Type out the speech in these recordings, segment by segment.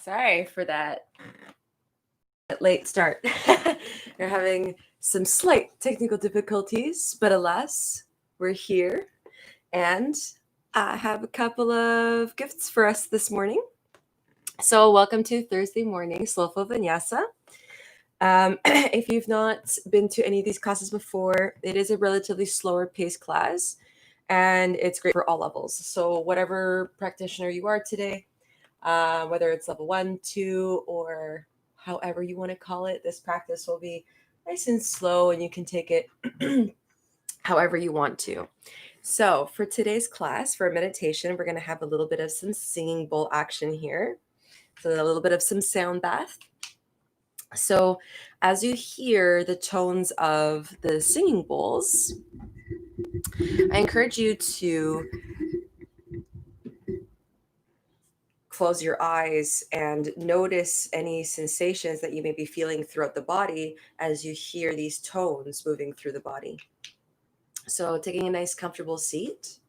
Sorry for that late start. We're having some slight technical difficulties, but alas, we're here. And I have a couple of gifts for us this morning. So, welcome to Thursday morning, Slowful Vinyasa. If you've not been to any of these classes before, it is a relatively slower paced class and it's great for all levels. So, whatever practitioner you are today, whether it's level 1, 2, or however you want to call it, this practice will be nice and slow and you can take it however you want to. So, for today's class, for meditation, we're going to have a little bit of some singing bowl action here. So, a little bit of some sound bath. So, as you hear the tones of the singing bowls, I encourage you to close your eyes and notice any sensations that you may be feeling throughout the body as you hear these tones moving through the body. So, taking a nice, comfortable seat.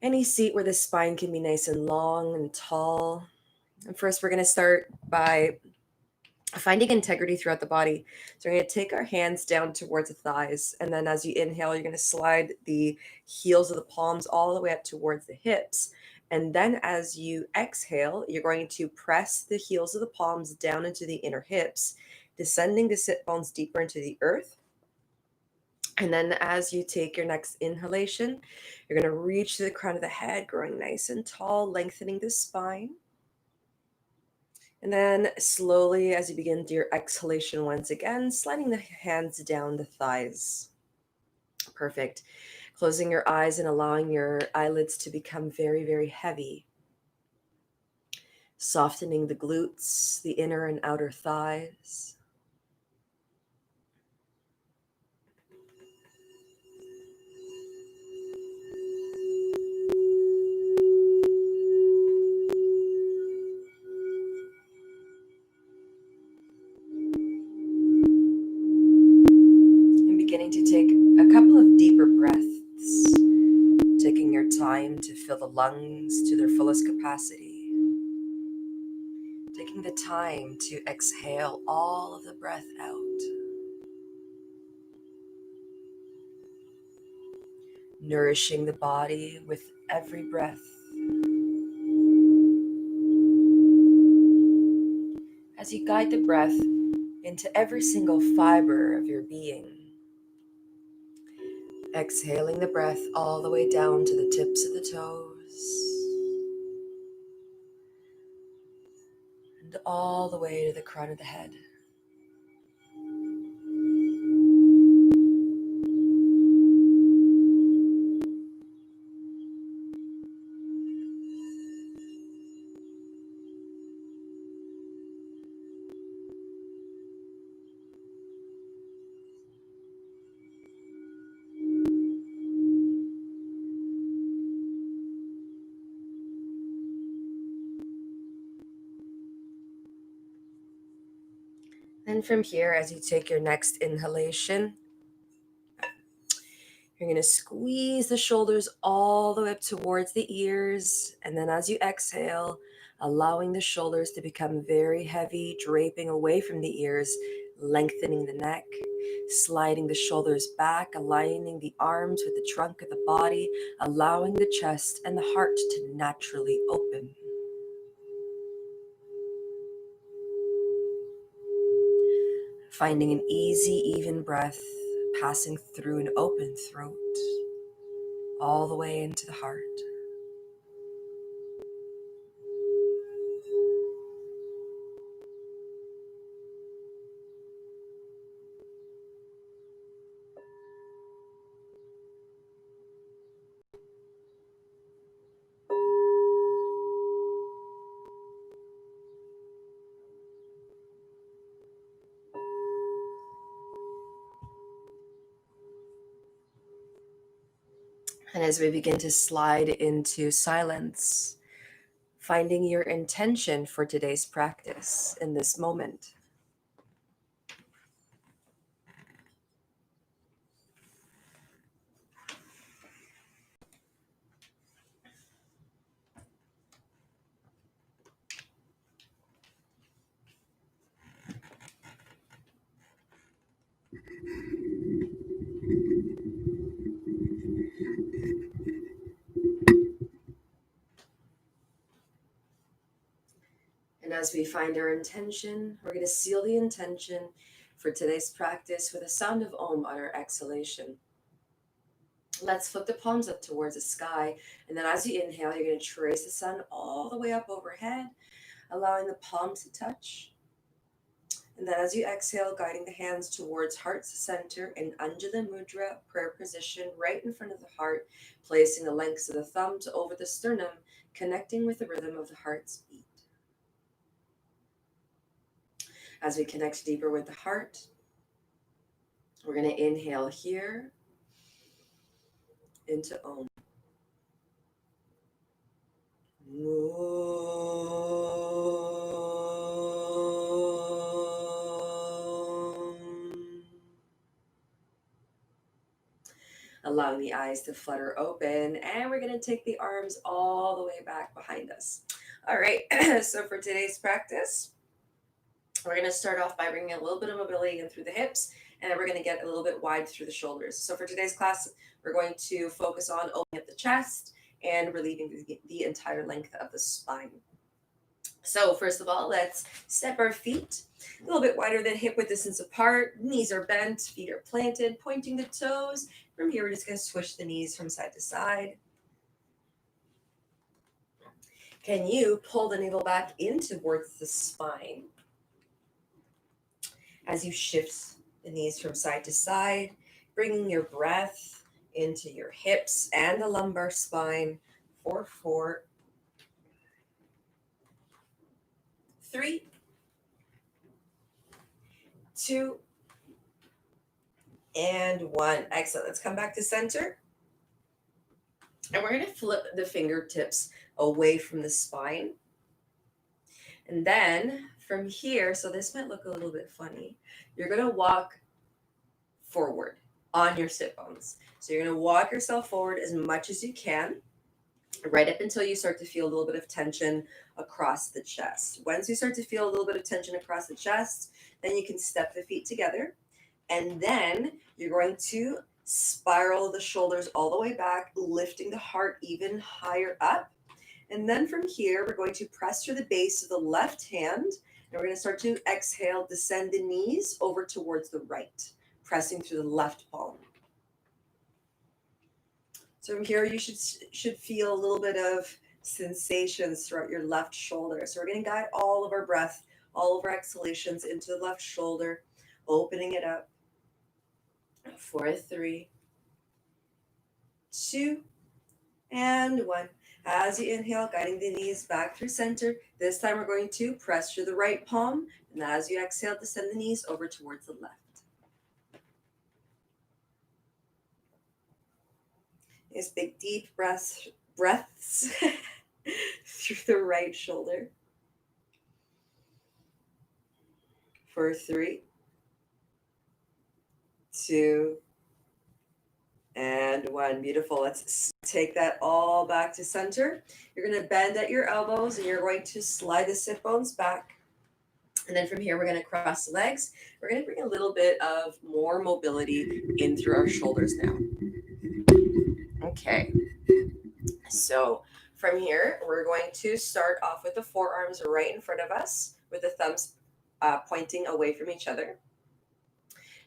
Any seat where the spine can be nice and long and tall. And first, we're going to start by finding integrity throughout the body. So we're going to take our hands down towards the thighs. And then as you inhale, you're going to slide the heels of the palms all the way up towards the hips. And then as you exhale, you're going to press the heels of the palms down into the inner hips, descending the sit bones deeper into the earth. And then as you take your next inhalation, you're going to reach to the crown of the head, growing nice and tall, lengthening the spine. And then slowly, as you begin your exhalation once again, sliding the hands down the thighs. Perfect. Closing your eyes and allowing your eyelids to become very, very heavy. Softening the glutes, the inner and outer thighs. Beginning to take a couple of deeper breaths, taking your time to fill the lungs to their fullest capacity, taking the time to exhale all of the breath out, nourishing the body with every breath. As you guide the breath into every single fiber of your being, exhaling the breath all the way down to the tips of the toes and all the way to the crown of the head. And from here, as you take your next inhalation, you're going to squeeze the shoulders all the way up towards the ears. And then as you exhale, allowing the shoulders to become very heavy, draping away from the ears, lengthening the neck, sliding the shoulders back, aligning the arms with the trunk of the body, allowing the chest and the heart to naturally open. Finding an easy, even breath, passing through an open throat, all the way into the heart. And as we begin to slide into silence, finding your intention for today's practice in this moment. as we find our intention, we're going to seal the intention for today's practice with a sound of Om on our exhalation. Let's flip the palms up towards the sky. And then as you inhale, you're going to trace the sun all the way up overhead, allowing the palms to touch. And then as you exhale, guiding the hands towards heart's center in Anjali Mudra, prayer position, right in front of the heart, placing the lengths of the thumbs over the sternum, connecting with the rhythm of the heart's beat. As we connect deeper with the heart, we're going to inhale here into Om. Allowing the eyes to flutter open, and we're going to take the arms all the way back behind us. All right, so for today's practice, we're going to start off by bringing a little bit of mobility in through the hips, and then we're going to get a little bit wide through the shoulders. So for today's class, we're going to focus on opening up the chest and relieving the entire length of the spine. So first of all, let's step our feet a little bit wider than hip width distance apart. Knees are bent, feet are planted, pointing the toes. From here, we're just going to swish the knees from side to side. Can you pull the navel back in towards the spine as you shift the knees from side to side, bringing your breath into your hips and the lumbar spine for 4, 3, 2, and 1. Excellent. Let's come back to center. And we're going to flip the fingertips away from the spine. And then from here, so this might look a little bit funny, you're going to walk forward on your sit bones. So you're going to walk yourself forward as much as you can, right up until you start to feel a little bit of tension across the chest. Once you start to feel a little bit of tension across the chest, then you can step the feet together. And then you're going to spiral the shoulders all the way back, lifting the heart even higher up. And then from here, we're going to press through the base of the left hand. And we're going to start to exhale, descend the knees over towards the right, pressing through the left palm. So from here, you should feel a little bit of sensations throughout your left shoulder. So we're going to guide all of our breath, all of our exhalations into the left shoulder, opening it up for 3, 2, and 1. As you inhale, guiding the knees back through center. This time we're going to press through the right palm. And as you exhale, descend the knees over towards the left. Nice big deep breaths through the right shoulder. For 3, 2, and 1. Beautiful. Let's take that all back to center. You're going to bend at your elbows and you're going to slide the sit bones back. And then from here, we're going to cross the legs. We're going to bring a little bit of more mobility in through our shoulders now. Okay. So from here, we're going to start off with the forearms right in front of us with the thumbs pointing away from each other.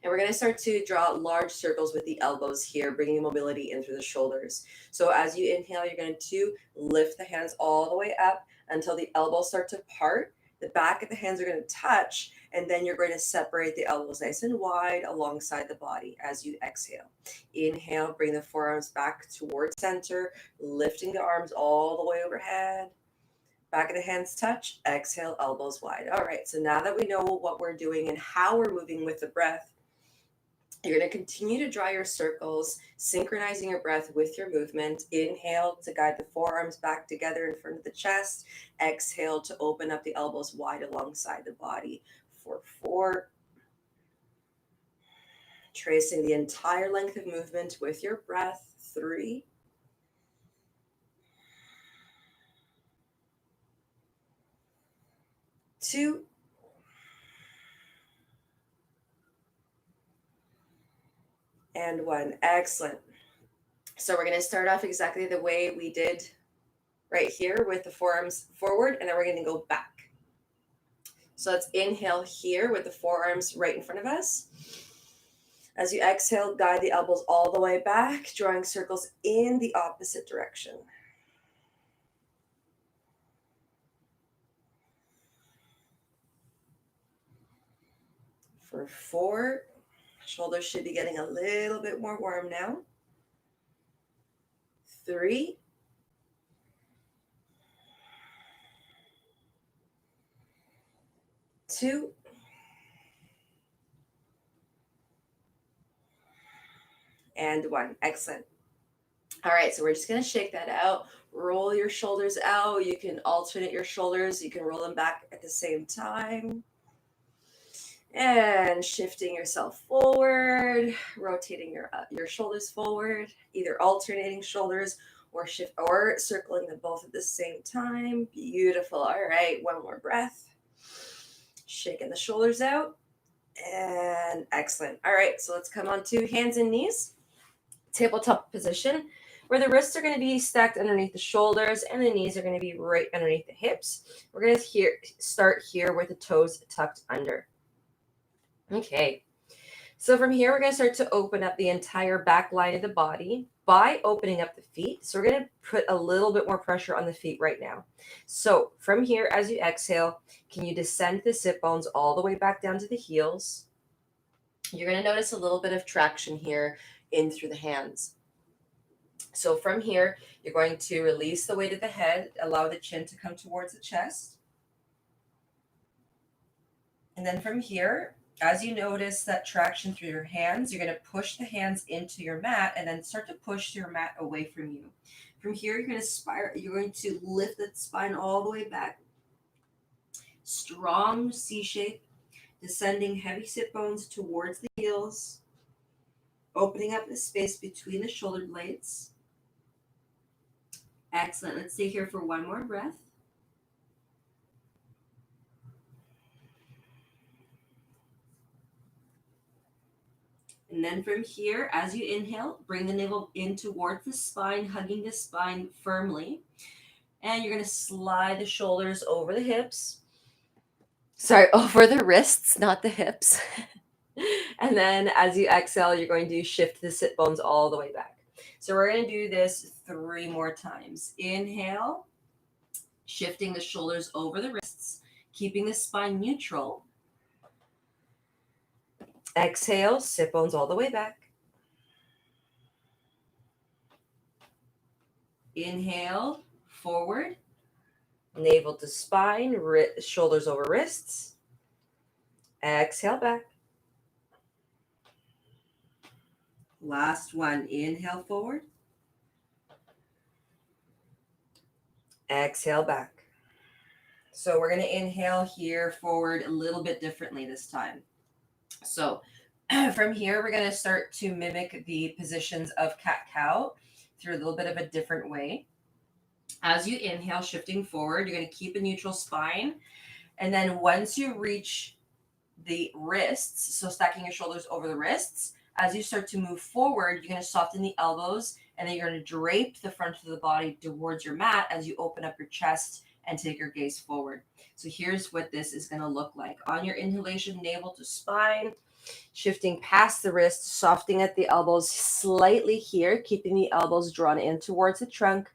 And we're going to start to draw large circles with the elbows here, bringing mobility in through the shoulders. So as you inhale, you're going to lift the hands all the way up until the elbows start to part. The back of the hands are going to touch, and then you're going to separate the elbows nice and wide alongside the body as you exhale. Inhale, bring the forearms back towards center, lifting the arms all the way overhead. Back of the hands touch, exhale, elbows wide. All right, so now that we know what we're doing and how we're moving with the breath, you're going to continue to draw your circles, synchronizing your breath with your movement. Inhale to guide the forearms back together in front of the chest. Exhale to open up the elbows wide alongside the body for 4. Tracing the entire length of movement with your breath. 3. 2. And 1. Excellent. So we're going to start off exactly the way we did right here with the forearms forward, and then we're going to go back. So let's inhale here with the forearms right in front of us. As you exhale, guide the elbows all the way back, drawing circles in the opposite direction. For 4, shoulders should be getting a little bit more warm now. 3, 2, and 1. Excellent. All right, so we're just going to shake that out. Roll your shoulders out. You can alternate your shoulders. You can roll them back at the same time. And shifting yourself forward, rotating your shoulders forward, either alternating shoulders or shift or circling them both at the same time. Beautiful. All right, one more breath. Shaking the shoulders out. And excellent. All right, so let's come on to hands and knees. Tabletop position, where the wrists are going to be stacked underneath the shoulders and the knees are going to be right underneath the hips. We're going to start here with the toes tucked under. Okay, so from here, we're going to start to open up the entire back line of the body by opening up the feet. So we're going to put a little bit more pressure on the feet right now. So from here, as you exhale, can you descend the sit bones all the way back down to the heels? You're going to notice a little bit of traction here in through the hands. So from here, you're going to release the weight of the head, allow the chin to come towards the chest. And then from here, as you notice that traction through your hands, you're going to push the hands into your mat and then start to push your mat away from you. From here, you're going to lift the spine all the way back. Strong C shape, descending heavy sit bones towards the heels, opening up the space between the shoulder blades. Excellent. Let's stay here for one more breath. And then from here, as you inhale, bring the navel in towards the spine, hugging the spine firmly. And you're going to slide the shoulders over the hips. Sorry, over the wrists, not the hips. And then as you exhale, you're going to shift the sit bones all the way back. So we're going to do this 3 more times. Inhale, shifting the shoulders over the wrists, keeping the spine neutral. Exhale, sit bones all the way back. Inhale, forward, navel to spine, shoulders over wrists. Exhale back. Last one. Inhale forward. Exhale back. So we're going to inhale here forward a little bit differently this time. So from here, we're going to start to mimic the positions of cat-cow through a little bit of a different way. As you inhale, shifting forward, you're going to keep a neutral spine. And then once you reach the wrists, so stacking your shoulders over the wrists, as you start to move forward, you're going to soften the elbows, and then you're going to drape the front of the body towards your mat as you open up your chest and take your gaze forward. So here's what this is going to look like. On your inhalation, navel to spine, shifting past the wrists, softening at the elbows slightly here, keeping the elbows drawn in towards the trunk.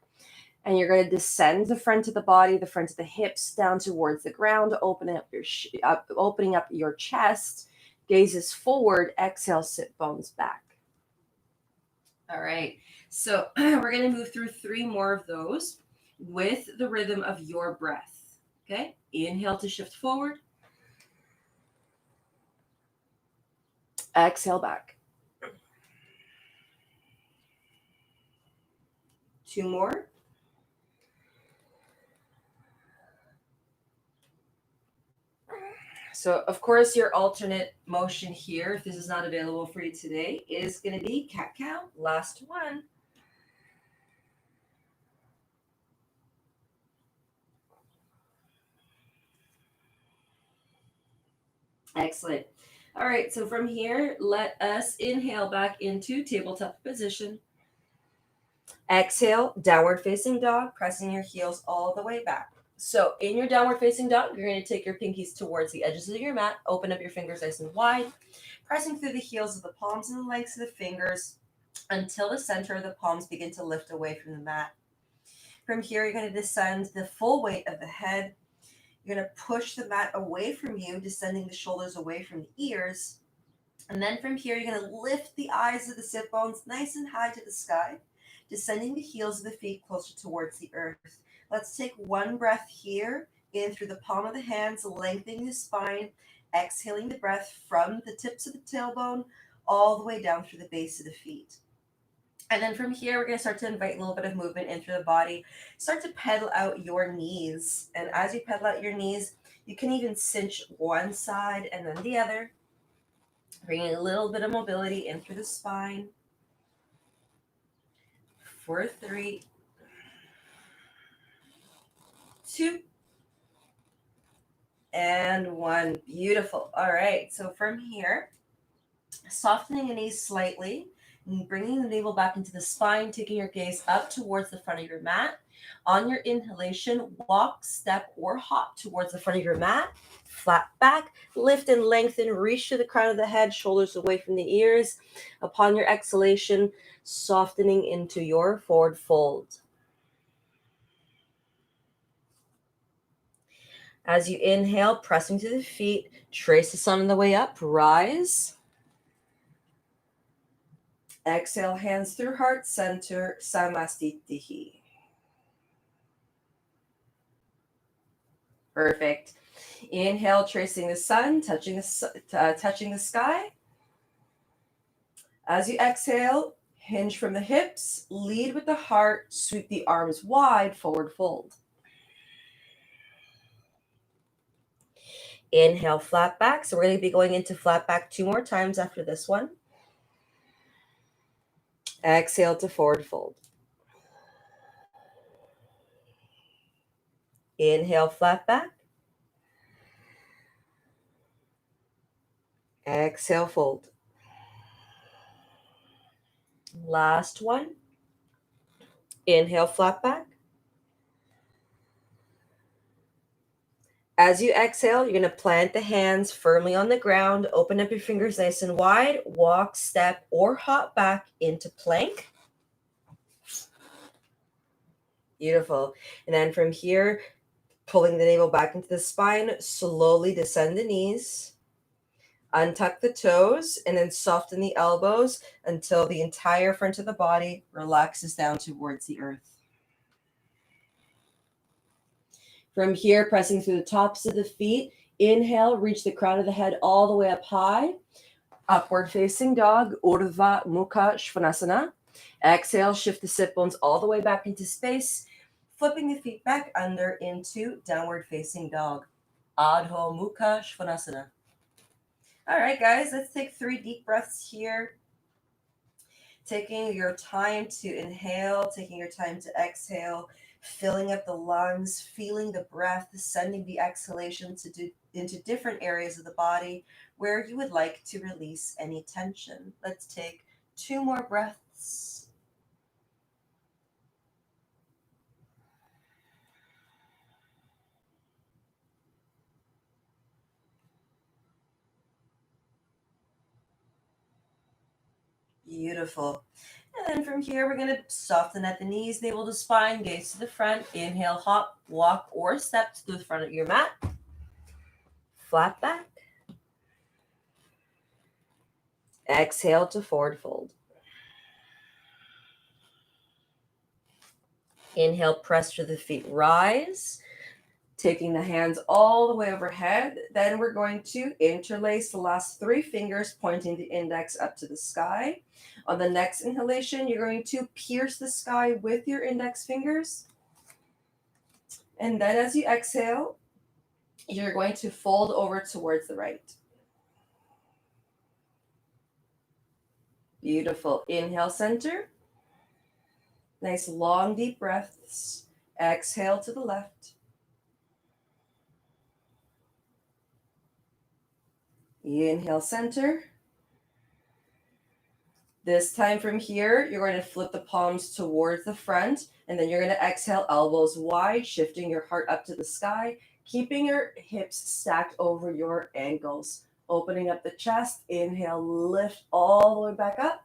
And you're going to descend the front of the body, the front of the hips down towards the ground, opening up your chest, gazes forward, exhale, sit bones back. All right, so we're going to move through 3 more of those with the rhythm of your breath. Okay, inhale to shift forward. Exhale back. 2 more. So, of course, your alternate motion here, if this is not available for you today, is going to be cat-cow. Last one. Excellent. All right, so from here, let us inhale back into tabletop position. Exhale, downward facing dog, pressing your heels all the way back. So in your downward facing dog, you're going to take your pinkies towards the edges of your mat, open up your fingers nice and wide, pressing through the heels of the palms and the lengths of the fingers until the center of the palms begin to lift away from the mat. From here, you're going to descend the full weight of the head. You're going to push the mat away from you, descending the shoulders away from the ears. And then from here, you're going to lift the eyes of the sit bones nice and high to the sky, descending the heels of the feet closer towards the earth. Let's take one breath here, in through the palm of the hands, lengthening the spine, exhaling the breath from the tips of the tailbone all the way down through the base of the feet. And then from here, we're going to start to invite a little bit of movement in through the body. Start to pedal out your knees. And as you pedal out your knees, you can even cinch one side and then the other, bringing a little bit of mobility in through the spine. For 3, 2, and 1. Beautiful. All right. So from here, softening the knees slightly, and bringing the navel back into the spine, taking your gaze up towards the front of your mat. On your inhalation, walk, step, or hop towards the front of your mat. Flat back, lift and lengthen, reach to the crown of the head, shoulders away from the ears. Upon your exhalation, softening into your forward fold. As you inhale, pressing to the feet, trace the sun on the way up, rise. Exhale, hands through heart center, Samastitihi. Perfect. Inhale, tracing the sun, touching the sky. As you exhale, hinge from the hips, lead with the heart, sweep the arms wide, forward fold. Inhale, flat back. So we're going to be going into flat back 2 more times after this one. Exhale to forward fold. Inhale, flat back. Exhale, fold. Last one. Inhale, flat back. As you exhale, you're going to plant the hands firmly on the ground, open up your fingers nice and wide, walk, step, or hop back into plank. Beautiful. And then from here, pulling the navel back into the spine, slowly descend the knees, untuck the toes, and then soften the elbows until the entire front of the body relaxes down towards the earth. From here, pressing through the tops of the feet, inhale, reach the crown of the head all the way up high. Upward facing dog, Urdhva Mukha Svanasana. Exhale, shift the sit bones all the way back into space, flipping the feet back under into downward facing dog, Adho Mukha Svanasana. All right, guys, let's take 3 deep breaths here. Taking your time to inhale, taking your time to exhale, filling up the lungs, feeling the breath, sending the exhalation into different areas of the body where you would like to release any tension. Let's take 2 more breaths. Beautiful. And then from here, we're going to soften at the knees, navel to spine, gaze to the front. Inhale, hop, walk, or step to the front of your mat. Flat back. Exhale to forward fold. Inhale, press to the feet, rise. Taking the hands all the way overhead. Then we're going to interlace the last 3 fingers, pointing the index up to the sky. On the next inhalation, you're going to pierce the sky with your index fingers. And then as you exhale, you're going to fold over towards the right. Beautiful. Inhale, center. Nice long, deep breaths. Exhale to the left. Inhale, center. This time from here, you're going to flip the palms towards the front, and then you're going to exhale, elbows wide, shifting your heart up to the sky, keeping your hips stacked over your ankles. Opening up the chest, inhale, lift all the way back up.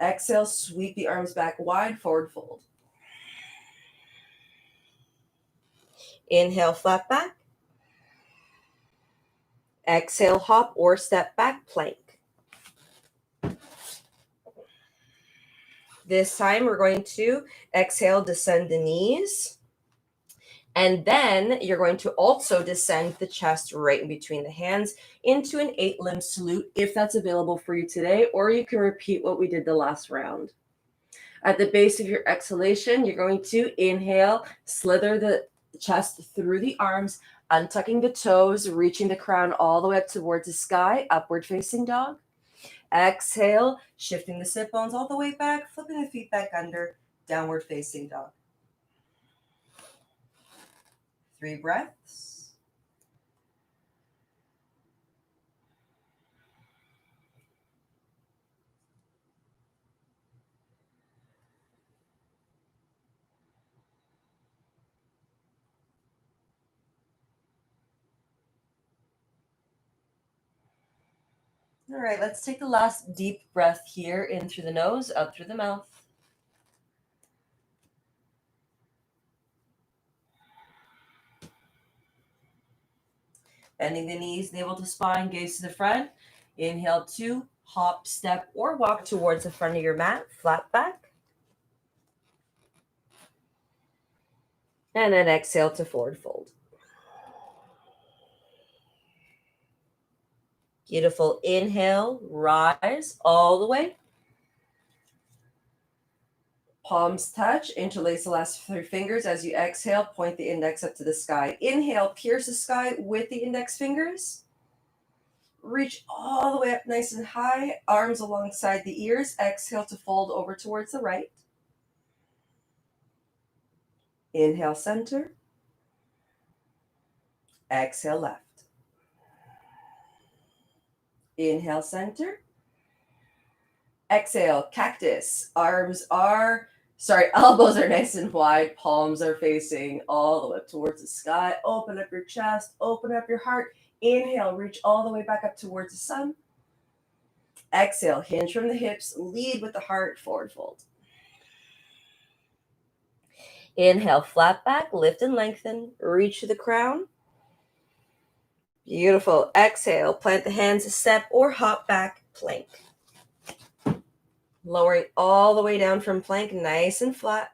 Exhale, sweep the arms back wide, forward fold. Inhale, flat back. Exhale, hop or step back, plank. This time we're going to exhale, descend the knees. And then you're going to also descend the chest right in between the hands into an 8-limb salute if that's available for you today, or you can repeat what we did the last round. At the base of your exhalation, you're going to inhale, slither the chest through the arms, untucking the toes, reaching the crown all the way up towards the sky, upward facing dog. Exhale, shifting the sit bones all the way back, flipping the feet back under, downward facing dog. 3 breaths. All right, let's take the last deep breath here, in through the nose, out through the mouth. Bending the knees, navel to spine, gaze to the front. Inhale to hop, step, or walk towards the front of your mat, flat back. And then exhale to forward fold. Beautiful. Inhale, rise all the way. Palms touch, interlace the last 3 fingers. As you exhale, point the index up to the sky. Inhale, pierce the sky with the index fingers. Reach all the way up nice and high, arms alongside the ears. Exhale to fold over towards the right. Inhale, center. Exhale, left. Inhale, center. Exhale, cactus. Elbows are nice and wide. Palms are facing all the way up towards the sky. Open up your chest, open up your heart. Inhale, reach all the way back up towards the sun. Exhale, hinge from the hips, lead with the heart, forward fold. Inhale, flat back, lift and lengthen, reach to the crown. Beautiful. Exhale, plant the hands, step or hop back, plank. Lowering all the way down from plank, nice and flat.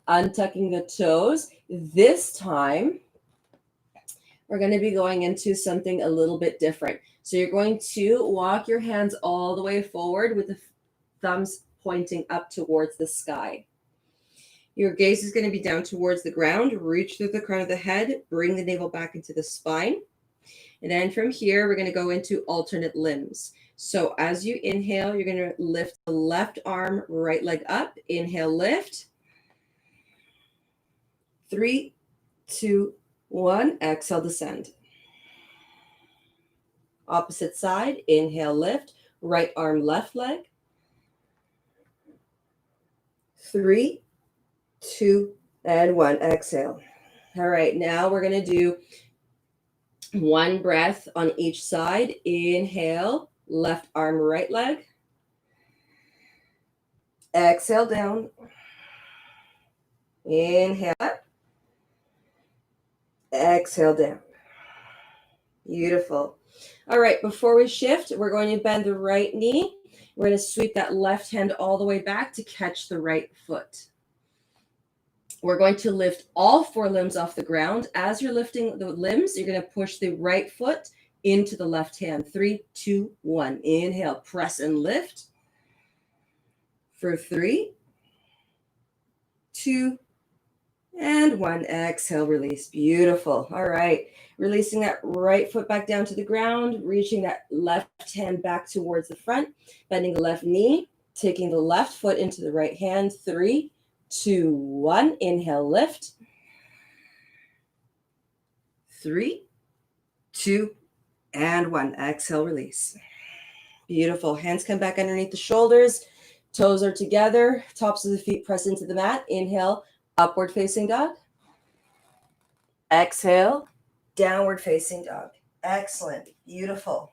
Untucking the toes. This time, we're going to be going into something a little bit different. So you're going to walk your hands all the way forward with the thumbs pointing up towards the sky. Your gaze is going to be down towards the ground. Reach through the crown of the head. Bring the navel back into the spine. And then from here, we're going to go into alternate limbs. So as you inhale, you're going to lift the left arm, right leg up. Inhale, lift. 3, 2, 1. Exhale, descend. Opposite side. Inhale, lift. Right arm, left leg. 3, 2, and 1. Exhale. All right, now we're going to do 1 breath on each side. Inhale, left arm, right leg. Exhale down. Inhale up. Exhale down. Beautiful. All right, before we shift, we're going to bend the right knee. We're going to sweep that left hand all the way back to catch the right foot. We're going to lift all 4 limbs off the ground. As you're lifting the limbs, you're going to push the right foot into the left hand. 3, 2, 1. Inhale, press and lift. For 3, 2, and 1. Exhale, release. Beautiful. All right. Releasing that right foot back down to the ground, reaching that left hand back towards the front, bending the left knee, taking the left foot into the right hand. 3, 2, 1. Inhale, lift. 3, 2, And 1. Exhale, release. Beautiful. Hands come back underneath the shoulders. Toes are together. Tops of the feet press into the mat. Inhale, upward facing dog. Exhale, downward facing dog. Excellent. Beautiful.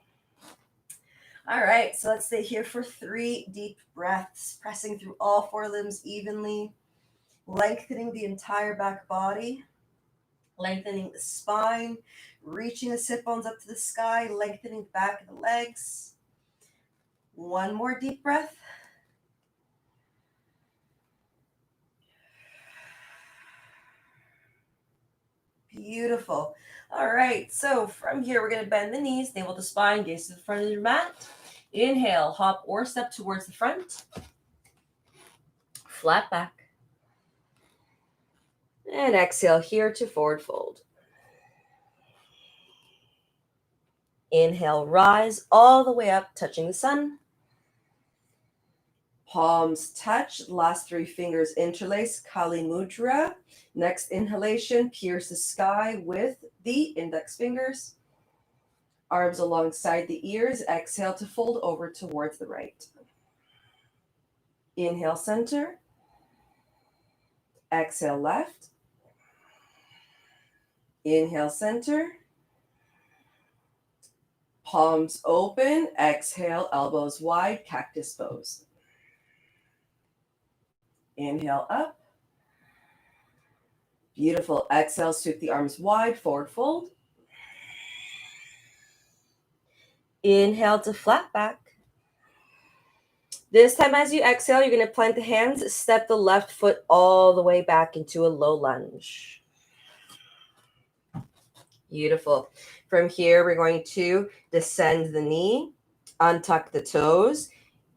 All right, so let's stay here for 3 deep breaths, pressing through all 4 limbs evenly, lengthening the entire back body, lengthening the spine, reaching the sit bones up to the sky, lengthening the back of the legs. 1 more deep breath. Beautiful. All right, so from here, we're going to bend the knees, navel to spine, gaze to the front of your mat. Inhale, hop or step towards the front. Flat back. And exhale here to forward fold. Inhale, rise all the way up, touching the sun. Palms touch, last 3 fingers interlace, Kali Mudra. Next inhalation, pierce the sky with the index fingers. Arms alongside the ears, exhale to fold over towards the right. Inhale, center. Exhale, left. Inhale, center. Palms open, exhale, elbows wide, cactus pose. Inhale, up. Beautiful. Exhale, sweep the arms wide, forward fold. Inhale to flat back. This time as you exhale, you're going to plant the hands, step the left foot all the way back into a low lunge. Beautiful. From here, we're going to descend the knee, untuck the toes,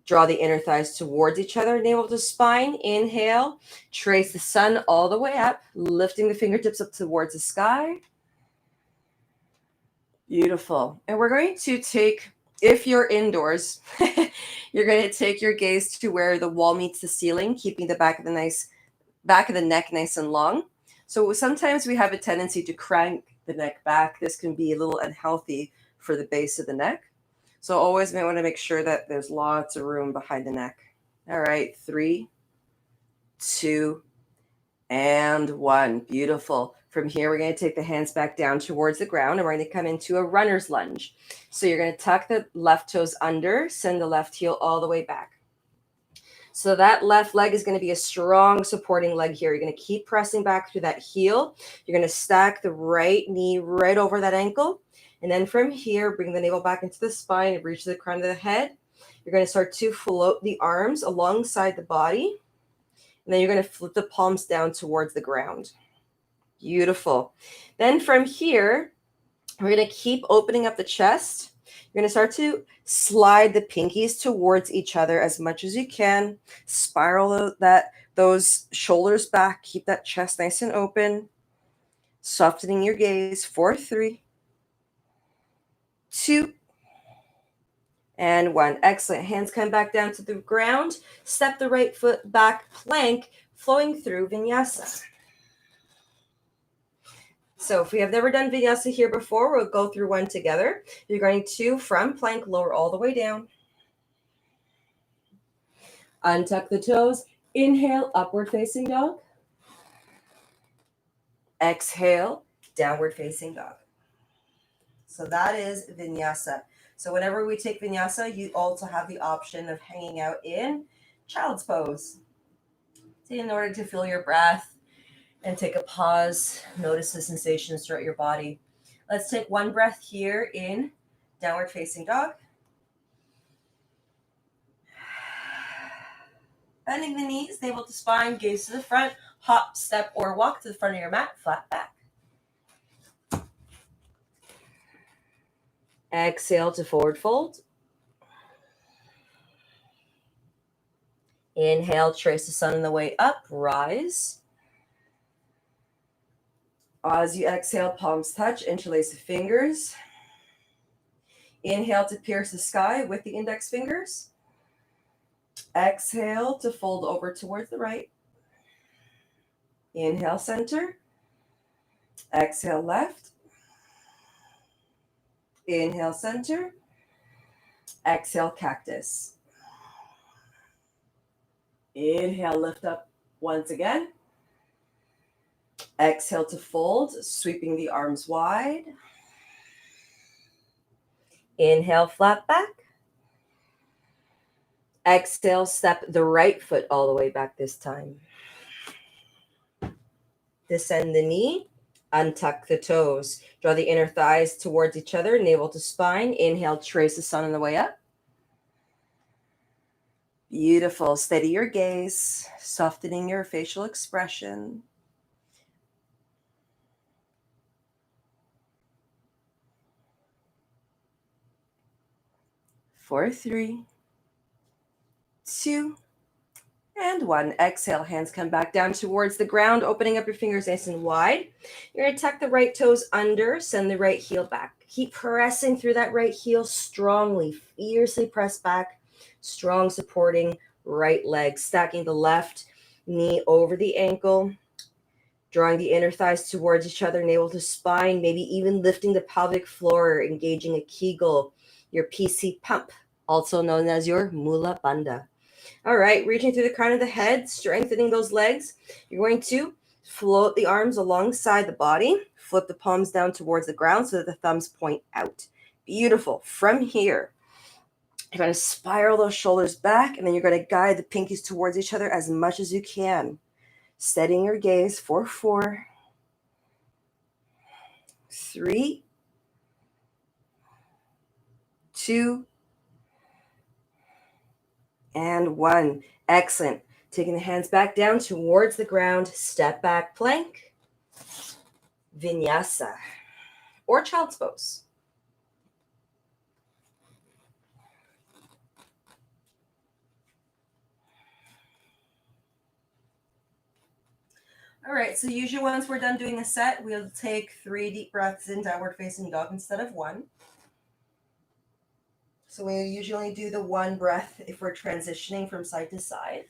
draw the inner thighs towards each other, navel to spine. Inhale, trace the sun all the way up, lifting the fingertips up towards the sky. Beautiful. And we're going to take, if you're indoors, you're going to take your gaze to where the wall meets the ceiling, keeping the back of the neck nice and long. So sometimes we have a tendency to crank the neck back. This can be a little unhealthy for the base of the neck. So always might want to make sure that there's lots of room behind the neck. All right, 3, 2, and 1. Beautiful. From here, we're going to take the hands back down towards the ground, and we're going to come into a runner's lunge. So you're going to tuck the left toes under, send the left heel all the way back. So that left leg is going to be a strong supporting leg here. You're going to keep pressing back through that heel. You're going to stack the right knee right over that ankle. And then from here, bring the navel back into the spine and reach to the crown of the head. You're going to start to float the arms alongside the body. And then you're going to flip the palms down towards the ground. Beautiful. Then from here, we're going to keep opening up the chest. You're going to start to slide the pinkies towards each other as much as you can. Spiral those shoulders back. Keep that chest nice and open. Softening your gaze for 3, 2, and 1. Excellent. Hands come back down to the ground. Step the right foot back, plank, flowing through Vinyasa. So if we have never done Vinyasa here before, we'll go through one together. You're going to, from plank, lower all the way down. Untuck the toes. Inhale, upward facing dog. Exhale, downward facing dog. So that is Vinyasa. So whenever we take Vinyasa, you also have the option of hanging out in child's pose. So in order to feel your breath and take a pause, notice the sensations throughout your body. Let's take 1 breath here in downward facing dog. Bending the knees, navel to spine, gaze to the front, hop, step, or walk to the front of your mat, flat back. Exhale to forward fold. Inhale, trace the sun on the way up, rise. As you exhale, palms touch, interlace the fingers. Inhale to pierce the sky with the index fingers. Exhale to fold over towards the right. Inhale, center. Exhale, left. Inhale, center. Exhale, cactus. Inhale, lift up once again. Exhale to fold, sweeping the arms wide. Inhale, flat back. Exhale, step the right foot all the way back this time. Descend the knee, untuck the toes. Draw the inner thighs towards each other, navel to spine. Inhale, trace the sun on the way up. Beautiful. Steady your gaze, softening your facial expression. 4, 3, 2, and 1. Exhale, hands come back down towards the ground, opening up your fingers nice and wide. You're going to tuck the right toes under, send the right heel back. Keep pressing through that right heel strongly, fiercely press back, strong supporting right leg, stacking the left knee over the ankle, drawing the inner thighs towards each other, navel to spine, maybe even lifting the pelvic floor, engaging a Kegel, your PC pump, also known as your Mula Bandha. All right, reaching through the crown of the head, strengthening those legs. You're going to float the arms alongside the body, flip the palms down towards the ground so that the thumbs point out. Beautiful. From here, you're going to spiral those shoulders back, and then you're going to guide the pinkies towards each other as much as you can. Steadying your gaze for 4, 3, 2, and 1. Excellent. Taking the hands back down towards the ground, step back plank, Vinyasa, or child's pose. All right, so usually once we're done doing a set, we'll take 3 deep breaths in downward facing dog instead of 1. So we usually do the 1 breath if we're transitioning from side to side.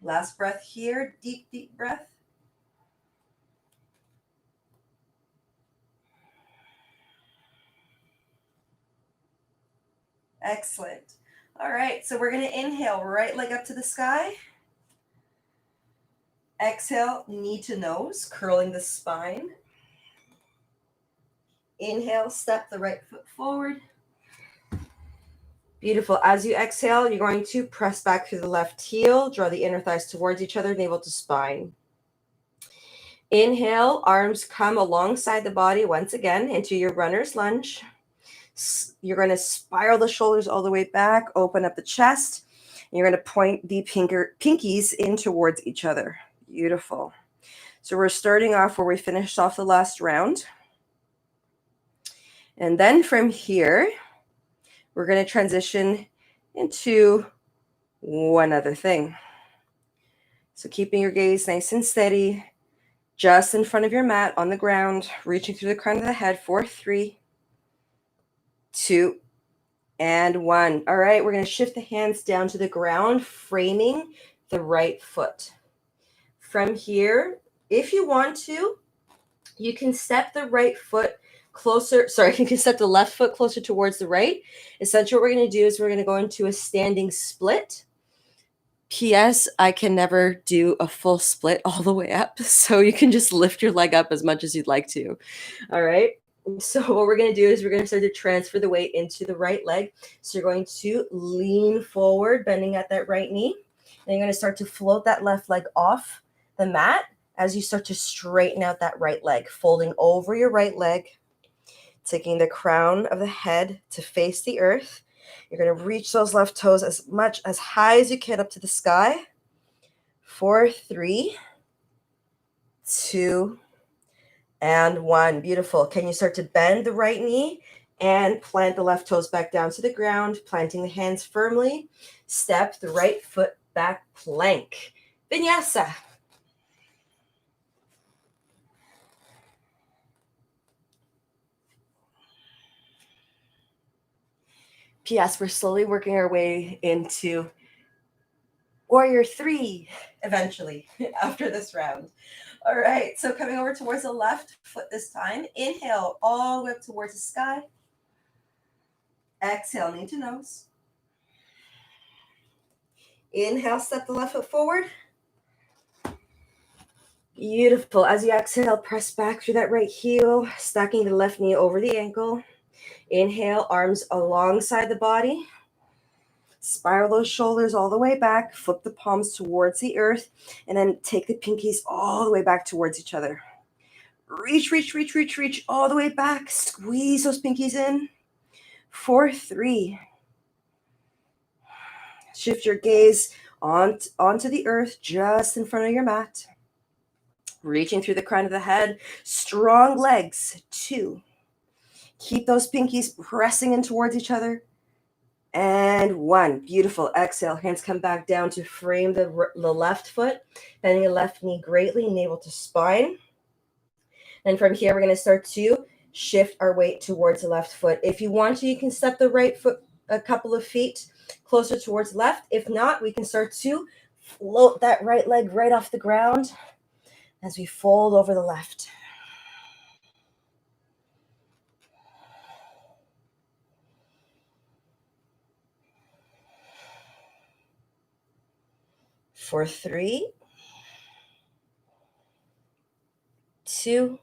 Last breath here, deep, deep breath. Excellent. All right, so we're going to inhale, right leg up to the sky. Exhale, knee to nose, curling the spine. Inhale, step the right foot forward. Beautiful. As you exhale, you're going to press back through the left heel, draw the inner thighs towards each other, navel to spine. Inhale, arms come alongside the body once again into your runner's lunge. You're going to spiral the shoulders all the way back, open up the chest. And you're going to point the pinkies in towards each other. Beautiful. So we're starting off where we finished off the last round. And then from here, we're going to transition into one other thing. So keeping your gaze nice and steady, just in front of your mat on the ground, reaching through the crown of the head for 3, 2, and 1. All right, we're going to shift the hands down to the ground, framing the right foot. From here, if you want to, you can step the right foot closer. Sorry, you can step the left foot closer towards the right. Essentially, what we're going to do is we're going to go into a standing split. P.S. I can never do a full split all the way up, so you can just lift your leg up as much as you'd like to. All right. So what we're going to do is we're going to start to transfer the weight into the right leg. So you're going to lean forward, bending at that right knee. And you're going to start to float that left leg off the mat as you start to straighten out that right leg, folding over your right leg, taking the crown of the head to face the earth. You're going to reach those left toes as high as you can up to the sky. 4, 3, 2, and 1. Beautiful. Can you start to bend the right knee and plant the left toes back down to the ground, planting the hands firmly. Step the right foot back, plank. Vinyasa. P.S. We're slowly working our way into Warrior 3 eventually after this round. All right, so coming over towards the left foot this time. Inhale all the way up towards the sky. Exhale, knee to nose. Inhale, step the left foot forward. Beautiful. As you exhale, press back through that right heel, stacking the left knee over the ankle. Inhale, arms alongside the body. Spiral those shoulders all the way back. Flip the palms towards the earth, and then take the pinkies all the way back towards each other. Reach, reach, reach, reach, reach all the way back. Squeeze those pinkies in. 4, 3. Shift your gaze onto the earth just in front of your mat. Reaching through the crown of the head. Strong legs. 2. Keep those pinkies pressing in towards each other. And 1. Beautiful. Exhale. Hands come back down to frame the left foot. Bending the left knee greatly, navel to spine. And from here, we're going to start to shift our weight towards the left foot. If you want to, you can step the right foot a couple of feet closer towards left. If not, we can start to float that right leg right off the ground as we fold over the left. For 3, 2,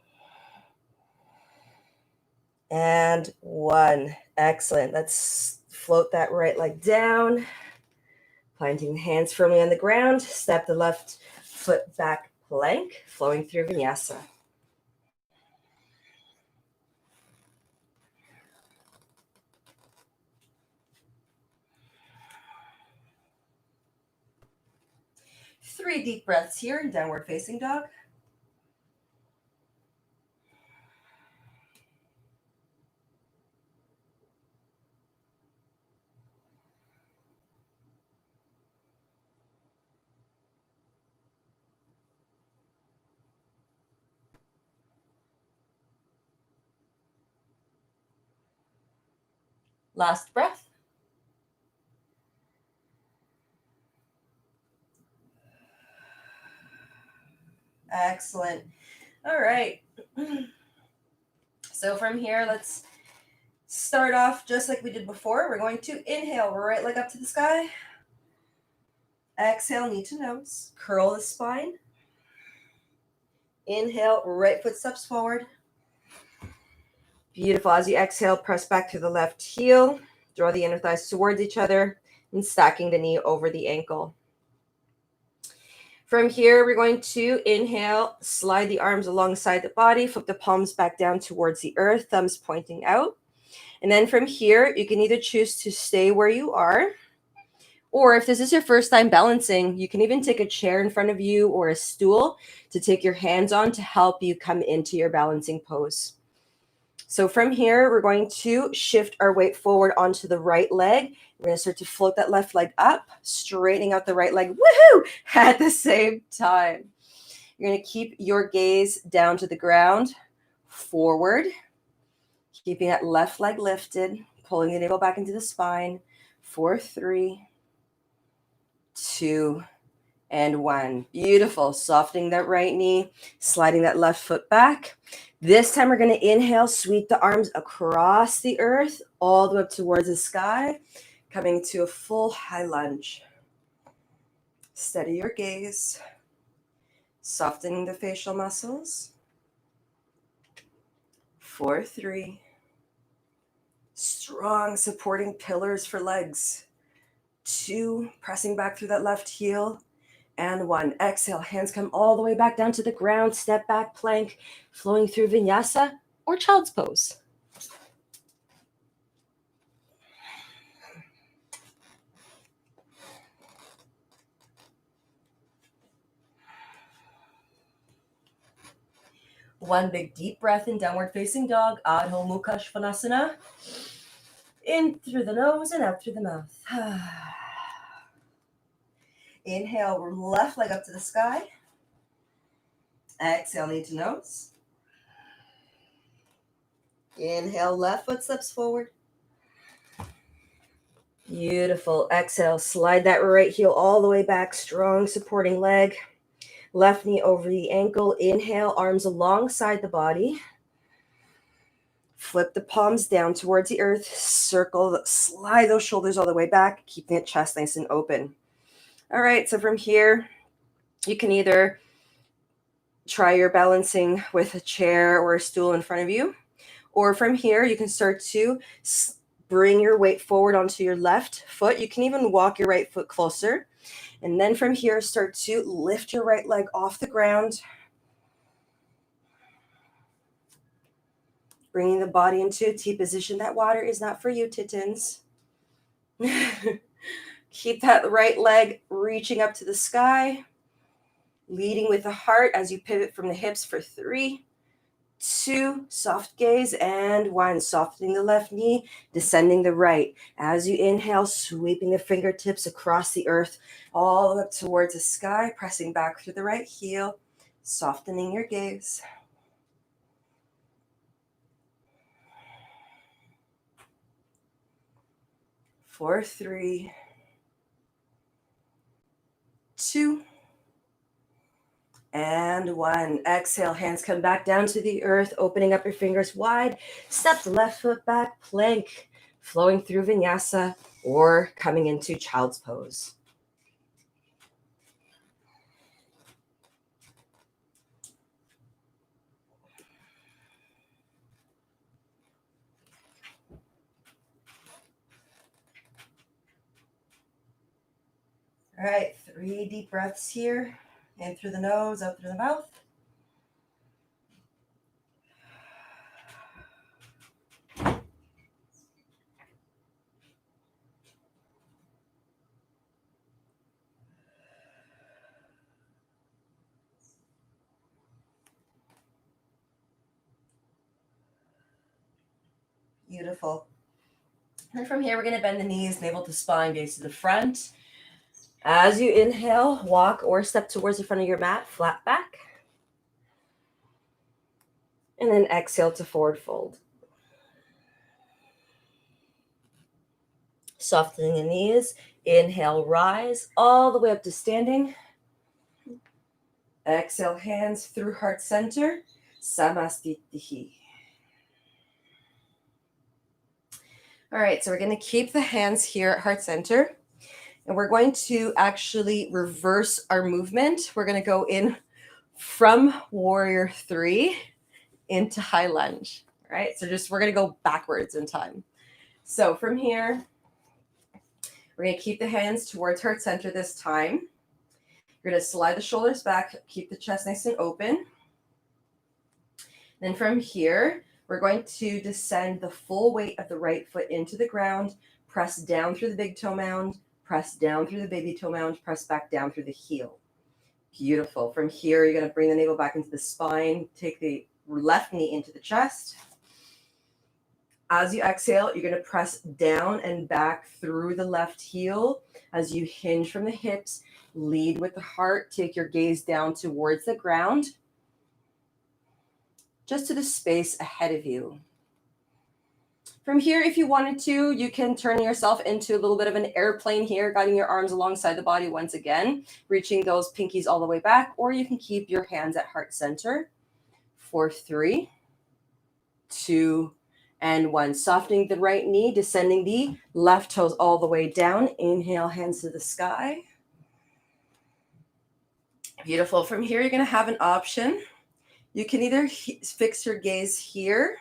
and 1. Excellent. Let's float that right leg down. Planting the hands firmly on the ground. Step the left foot back plank, flowing through Vinyasa. Three deep breaths here in downward facing dog. Last breath. Excellent. All right. So from here, let's start off just like we did before. We're going to inhale, right leg up to the sky. Exhale, knee to nose. Curl the spine. Inhale, right foot steps forward. Beautiful. As you exhale, press back to the left heel. Draw the inner thighs towards each other and stacking the knee over the ankle. From here, we're going to inhale, slide the arms alongside the body, flip the palms back down towards the earth, thumbs pointing out. And then from here, you can either choose to stay where you are, or if this is your first time balancing, you can even take a chair in front of you or a stool to take your hands on to help you come into your balancing pose. So from here, we're going to shift our weight forward onto the right leg. We're going to start to float that left leg up, straightening out the right leg, woohoo, at the same time. You're going to keep your gaze down to the ground, forward, keeping that left leg lifted, pulling the navel back into the spine. 4, 3, 2, and 1. Beautiful. Softening that right knee, sliding that left foot back. This time we're going to inhale, sweep the arms across the earth, all the way up towards the sky, coming to a full high lunge. Steady your gaze, softening the facial muscles. 4, 3. Strong supporting pillars for legs. 2, pressing back through that left heel. And 1. Exhale, hands come all the way back down to the ground, step back plank, flowing through Vinyasa or child's pose. One big deep breath in downward facing dog, Adho Mukha Svanasana. In through the nose and out through the mouth. Inhale, left leg up to the sky. Exhale, knee to nose. Inhale, left foot steps forward. Beautiful. Exhale, slide that right heel all the way back, strong supporting leg. Left knee over the ankle. Inhale, arms alongside the body. Flip the palms down towards the earth. Circle, slide those shoulders all the way back, keeping the chest nice and open. All right, so from here, you can either try your balancing with a chair or a stool in front of you, or from here, you can start to bring your weight forward onto your left foot. You can even walk your right foot closer. And then from here, start to lift your right leg off the ground, bringing the body into a T position. That water is not for you, Titans. Keep that right leg reaching up to the sky, leading with the heart as you pivot from the hips for 3, 2, soft gaze, and 1. Softening the left knee, descending the right. As you inhale, sweeping the fingertips across the earth, all up towards the sky, pressing back through the right heel, softening your gaze. 4, 3, 2, and 1. Exhale, hands come back down to the earth, opening up your fingers wide. Step the left foot back, plank, flowing through Vinyasa or coming into child's pose. All right, 3 deep breaths here. In through the nose, out through the mouth. Beautiful. And from here, we're going to bend the knees, navel to spine, gaze to the front. As you inhale, walk or step towards the front of your mat, flat back. And then exhale to forward fold. Softening the knees. Inhale, rise all the way up to standing. Exhale, hands through heart center. Samastitihi. All right, so we're going to keep the hands here at heart center. And we're going to actually reverse our movement. We're going to go in from warrior 3 into high lunge. All right, so we're going to go backwards in time. So from here, we're going to keep the hands towards heart center this time. You're going to slide the shoulders back, keep the chest nice and open. Then from here, we're going to descend the full weight of the right foot into the ground, press down through the big toe mound, press down through the baby toe mound, press back down through the heel. Beautiful. From here, you're going to bring the navel back into the spine, take the left knee into the chest. As you exhale, you're going to press down and back through the left heel. As you hinge from the hips, lead with the heart, take your gaze down towards the ground, just to the space ahead of you. From here, if you wanted to, you can turn yourself into a little bit of an airplane here, guiding your arms alongside the body once again, reaching those pinkies all the way back, or you can keep your hands at heart center. 4, 3, 2, and 1. Softening the right knee, descending the left toes all the way down. Inhale, hands to the sky. Beautiful. From here, you're going to have an option. You can either fix your gaze here,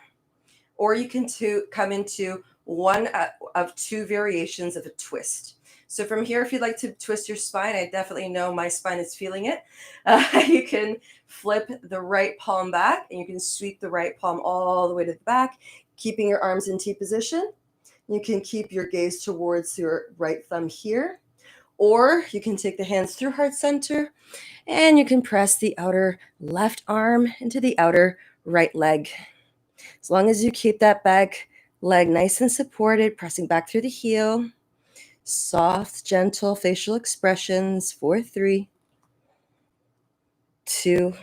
or you can come into one of 2 variations of a twist. So from here, if you'd like to twist your spine, I definitely know my spine is feeling it. You can flip the right palm back, and you can sweep the right palm all the way to the back, keeping your arms in T position. You can keep your gaze towards your right thumb here, or you can take the hands through heart center, and you can press the outer left arm into the outer right leg. As long as you keep that back leg nice and supported, pressing back through the heel. Soft, gentle facial expressions. 4, 3, 2,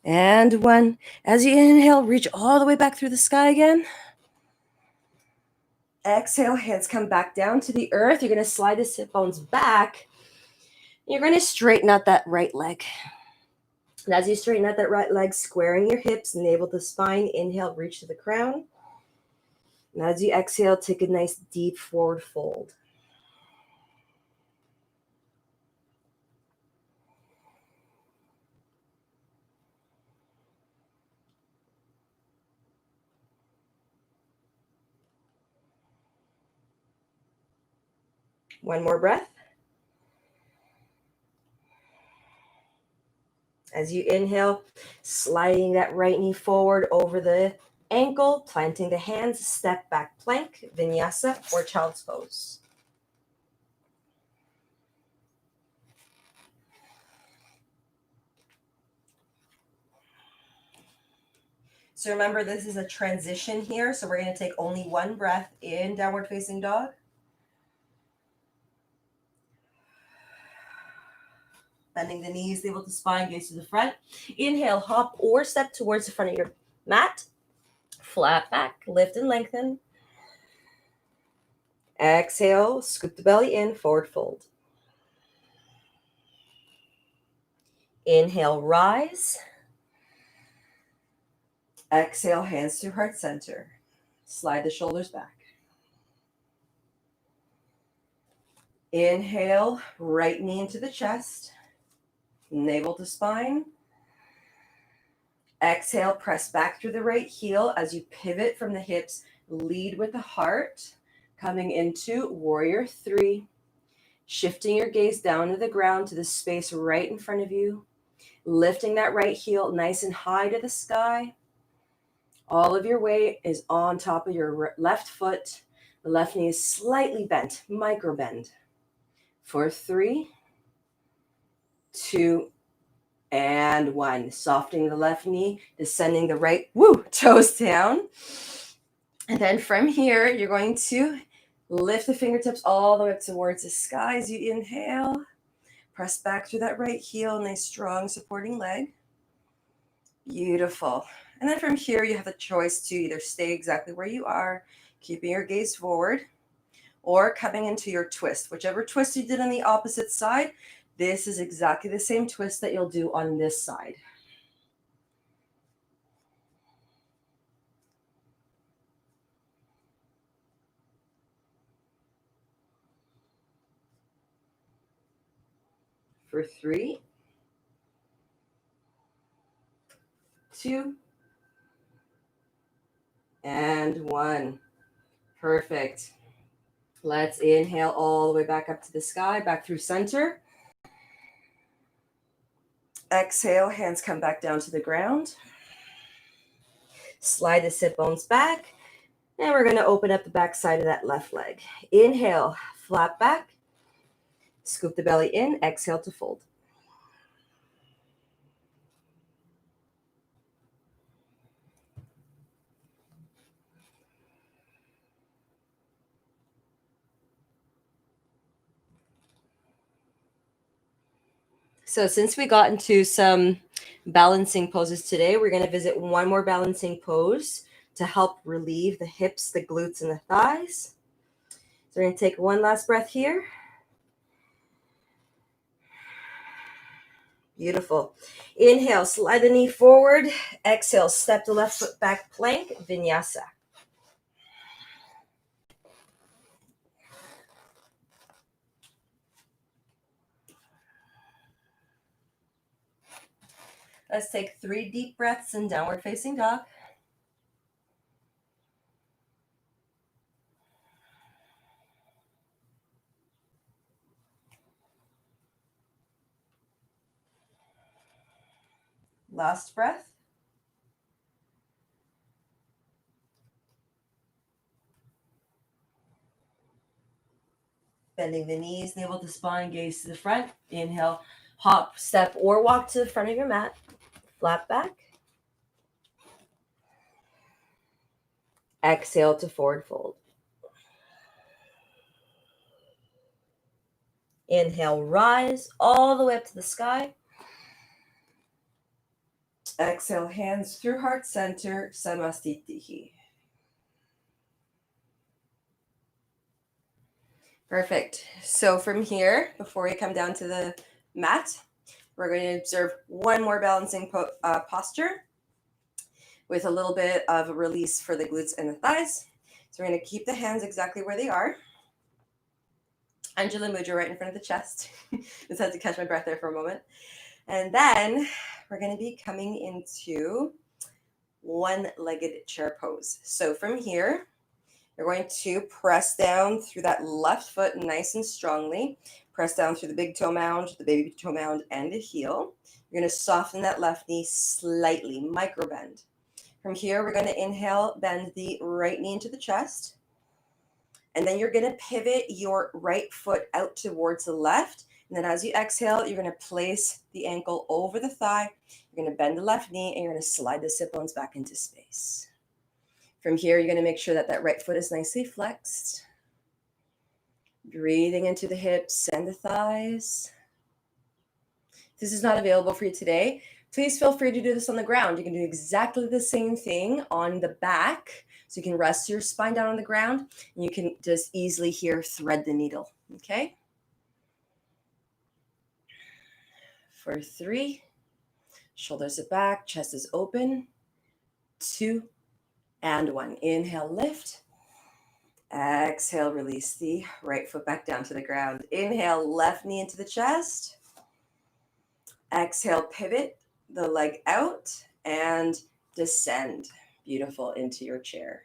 and 1. As you inhale, reach all the way back through the sky again. Exhale, hands come back down to the earth. You're going to slide the sit bones back. You're going to straighten out that right leg. And as you straighten out that right leg, squaring your hips, navel to spine, inhale, reach to the crown. And as you exhale, take a nice deep forward fold. One more breath. As you inhale, sliding that right knee forward over the ankle, planting the hands, step back plank, vinyasa, or child's pose. So remember, this is a transition here. So we're going to take only one breath in downward facing dog. Bending the knees, navel to spine, gaze to the front. Inhale, hop or step towards the front of your mat. Flat back, lift and lengthen. Exhale, scoop the belly in, forward fold. Inhale, rise. Exhale, hands to heart center. Slide the shoulders back. Inhale, right knee into the chest. Navel to spine. Exhale, press back through the right heel as you pivot from the hips. Lead with the heart. Coming into warrior three. Shifting your gaze down to the ground to the space right in front of you. Lifting that right heel nice and high to the sky. All of your weight is on top of your left foot. The left knee is slightly bent, micro bend. For 3, 2, and 1. Softening the left knee, descending the right toes down. And then from here, you're going to lift the fingertips all the way up towards the sky as you inhale. Press back through that right heel, nice strong supporting leg. Beautiful. And then from here, you have the choice to either stay exactly where you are, keeping your gaze forward, or coming into your twist. Whichever twist you did on the opposite side, this is exactly the same twist that you'll do on this side. For 3, 2, and 1. Perfect. Let's inhale all the way back up to the sky, back through center. Exhale, hands come back down to the ground. Slide the sit bones back. And we're going to open up the back side of that left leg. Inhale, flat back. Scoop the belly in. Exhale to fold. So since we got into some balancing poses today, we're going to visit one more balancing pose to help relieve the hips, the glutes, and the thighs. So we're going to take one last breath here. Beautiful. Inhale, slide the knee forward. Exhale, step the left foot back, plank, vinyasa. Let's take 3 deep breaths in downward facing dog. Last breath. Bending the knees, navel to spine, gaze to the front. Inhale, hop, step, or walk to the front of your mat. Flat back. Exhale to forward fold. Inhale, rise all the way up to the sky. Exhale, hands through heart center, Samastitihi. Perfect. So from here, before we come down to the mat, we're going to observe one more balancing posture with a little bit of a release for the glutes and the thighs. So we're going to keep the hands exactly where they are. Anjali Mudra right in front of the chest. Just had to catch my breath there for a moment. And then we're going to be coming into one-legged chair pose. So from here, you're going to press down through that left foot nice and strongly. Press down through the big toe mound, the baby toe mound, and the heel. You're going to soften that left knee slightly, micro bend. From here, we're going to inhale, bend the right knee into the chest. And then you're going to pivot your right foot out towards the left. And then as you exhale, you're going to place the ankle over the thigh. You're going to bend the left knee, and you're going to slide the sit bones back into space. From here, you're going to make sure that that right foot is nicely flexed. Breathing into the hips and the thighs. If this is not available for you today, please feel free to do this on the ground. You can do exactly the same thing on the back. So you can rest your spine down on the ground, and you can just easily here thread the needle, okay? For 3, shoulders are back, chest is open. 2, and 1. Inhale, lift. Exhale, release the right foot back down to the ground. Inhale, left knee into the chest. Exhale, pivot the leg out and descend. Beautiful, into your chair.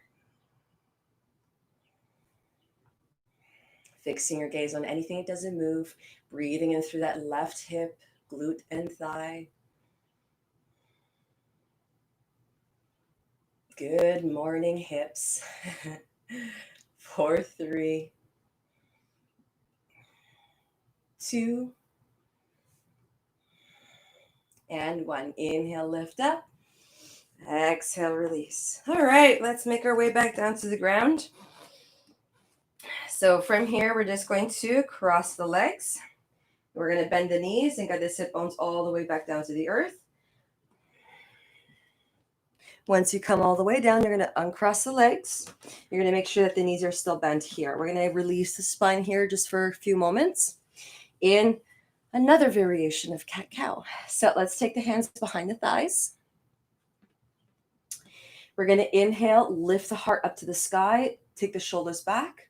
Fixing your gaze on anything that doesn't move. Breathing in through that left hip, glute, and thigh. Good morning, hips. 4, 3, 2, and 1. Inhale, lift up. Exhale, release. All right, let's make our way back down to the ground. So from here, we're just going to cross the legs. We're going to bend the knees and get the sit bones all the way back down to the earth. Once you come all the way down, you're going to uncross the legs. You're going to make sure that the knees are still bent here. We're going to release the spine here just for a few moments in another variation of cat-cow. So let's take the hands behind the thighs. We're going to inhale, lift the heart up to the sky, take the shoulders back.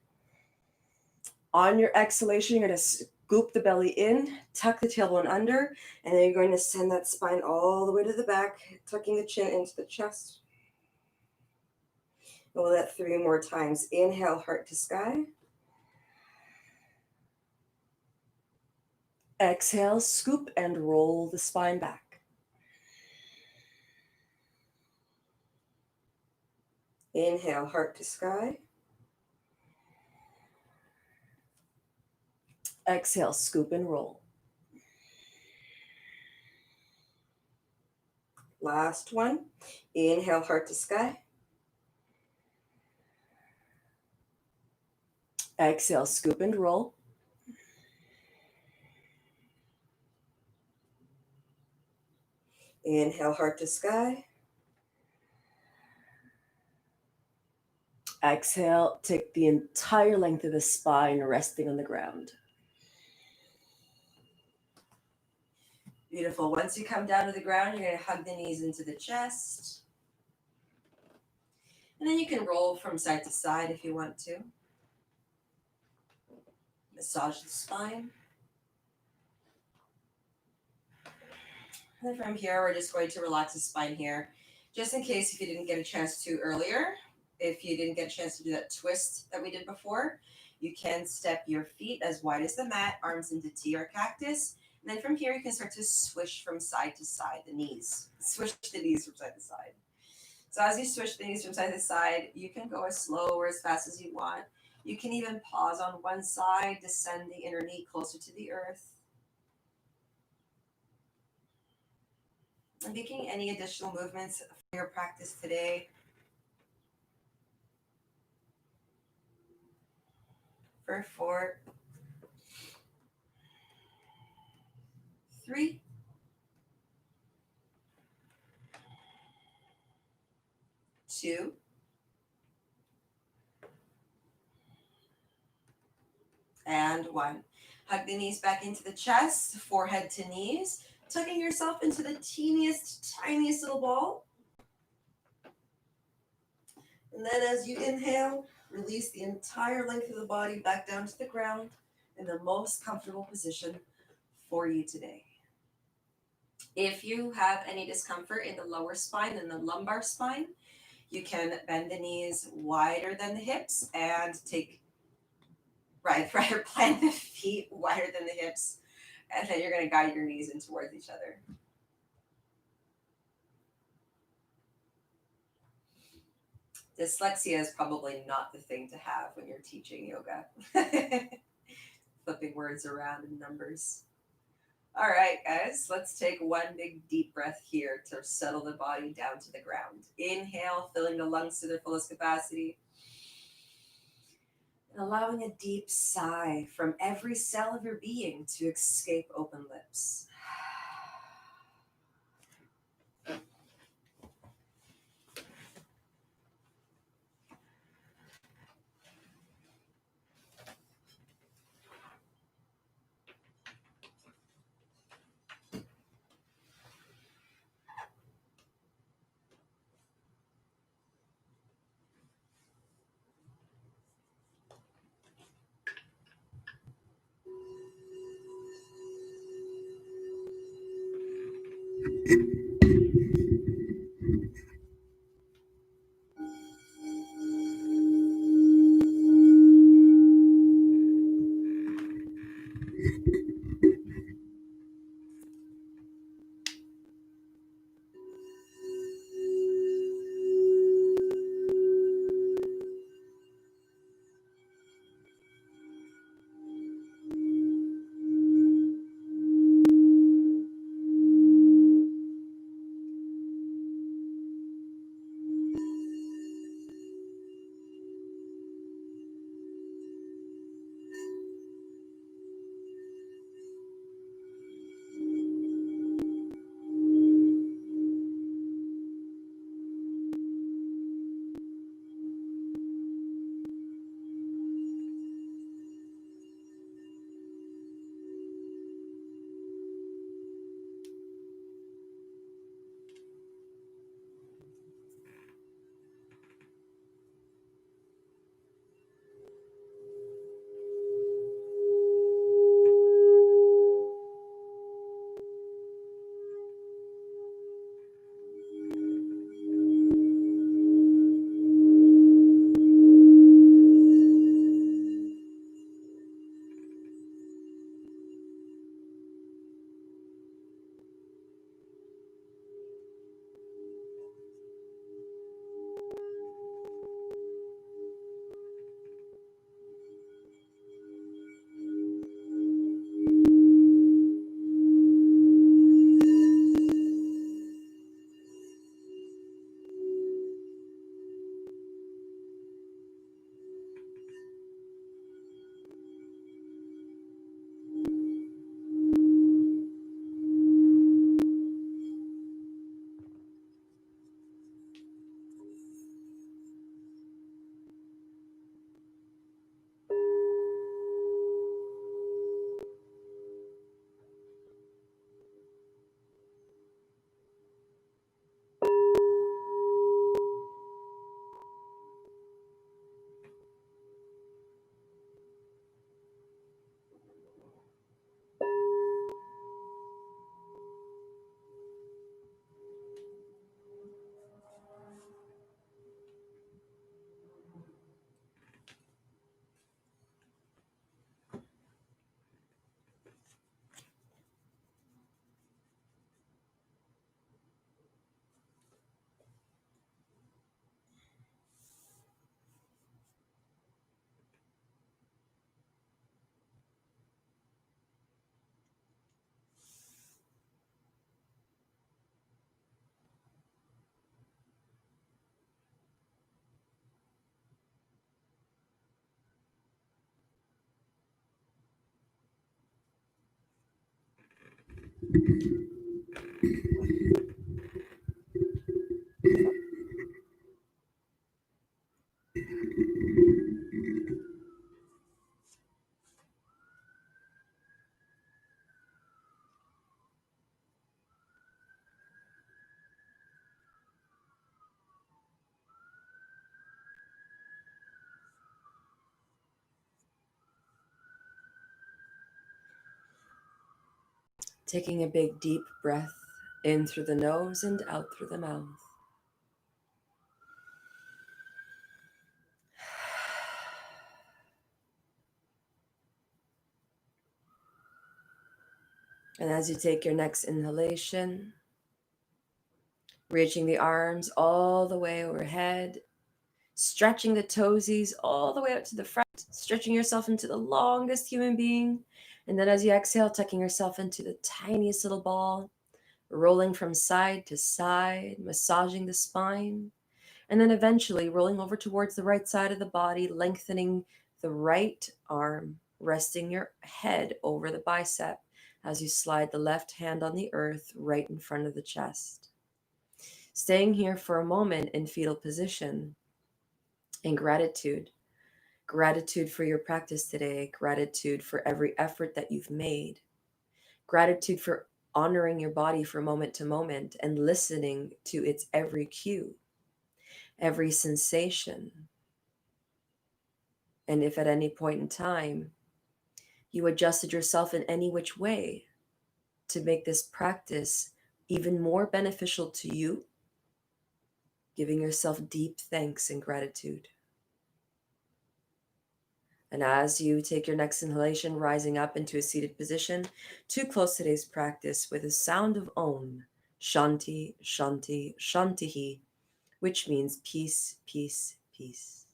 On your exhalation, you're going to scoop the belly in, tuck the tailbone under, and then you're going to send that spine all the way to the back, tucking the chin into the chest. We'll do that 3 more times. Inhale, heart to sky. Exhale, scoop and roll the spine back. Inhale, heart to sky. Exhale, scoop and roll. Last one. Inhale, heart to sky. Exhale, scoop and roll. Inhale, heart to sky. Exhale, take the entire length of the spine resting on the ground. Beautiful. Once you come down to the ground, you're going to hug the knees into the chest. And then you can roll from side to side if you want to. Massage the spine. And then from here, we're just going to relax the spine here. Just in case if you didn't get a chance to earlier, if you didn't get a chance to do that twist that we did before, you can step your feet as wide as the mat, arms into T or cactus. And then from here, you can start to swish from side to side, the knees. Swish the knees from side to side. So as you swish the knees from side to side, you can go as slow or as fast as you want. You can even pause on one side, descend the inner knee closer to the earth. And making any additional movements for your practice today. For 4, 3, 2, And 1. Hug the knees back into the chest, forehead to knees, tucking yourself into the teeniest, tiniest little ball. And then as you inhale, release the entire length of the body back down to the ground in the most comfortable position for you today. If you have any discomfort in the lower spine and the lumbar spine, you can bend the knees wider than the hips and plant the feet wider than the hips, and then you're going to guide your knees in towards each other. Dyslexia is probably not the thing to have when you're teaching yoga. Flipping words around in numbers. All right, guys, let's take one big deep breath here to settle the body down to the ground. Inhale, filling the lungs to their fullest capacity. And allowing a deep sigh from every cell of your being to escape open lips. Taking a big deep breath in through the nose and out through the mouth. And as you take your next inhalation, reaching the arms all the way overhead, stretching the toesies all the way out to the front, stretching yourself into the longest human being. And then as you exhale, tucking yourself into the tiniest little ball, rolling from side to side, massaging the spine. And then eventually rolling over towards the right side of the body, lengthening the right arm, resting your head over the bicep as you slide the left hand on the earth right in front of the chest. Staying here for a moment in fetal position in gratitude. Gratitude for your practice today. Gratitude for every effort that you've made. Gratitude for honoring your body from moment to moment and listening to its every cue, every sensation. And if at any point in time you adjusted yourself in any which way to make this practice even more beneficial to you, giving yourself deep thanks and gratitude. And as you take your next inhalation, rising up into a seated position, to close today's practice with a sound of Om, Shanti, Shanti, Shantihi, which means peace, peace, peace.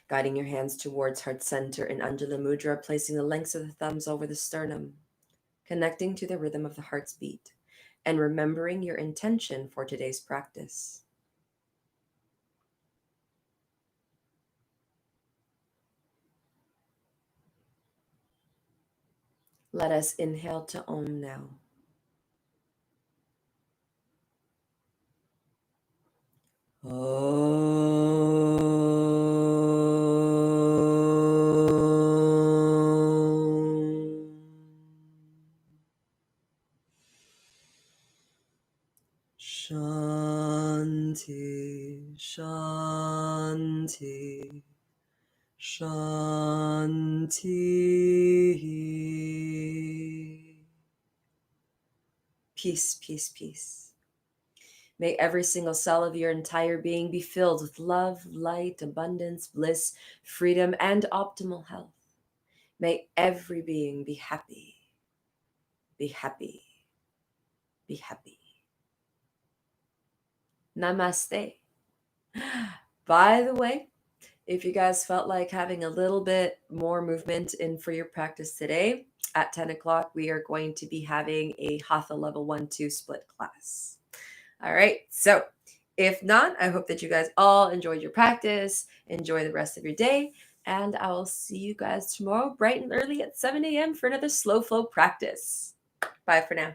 Guiding your hands towards heart center in Anjali Mudra, placing the lengths of the thumbs over the sternum, connecting to the rhythm of the heart's beat, and remembering your intention for today's practice. Let us inhale to Om now. Shanti, Shanti, Shanti. Peace, peace, peace. May every single cell of your entire being be filled with love, light, abundance, bliss, freedom, and optimal health. May every being be happy, be happy, be happy. Namaste. By the way, if you guys felt like having a little bit more movement in for your practice today, at 10 o'clock, we are going to be having a Hatha level 1-2 split class. All right. So if not, I hope that you guys all enjoyed your practice. Enjoy the rest of your day. And I will see you guys tomorrow bright and early at 7 a.m. for another slow flow practice. Bye for now.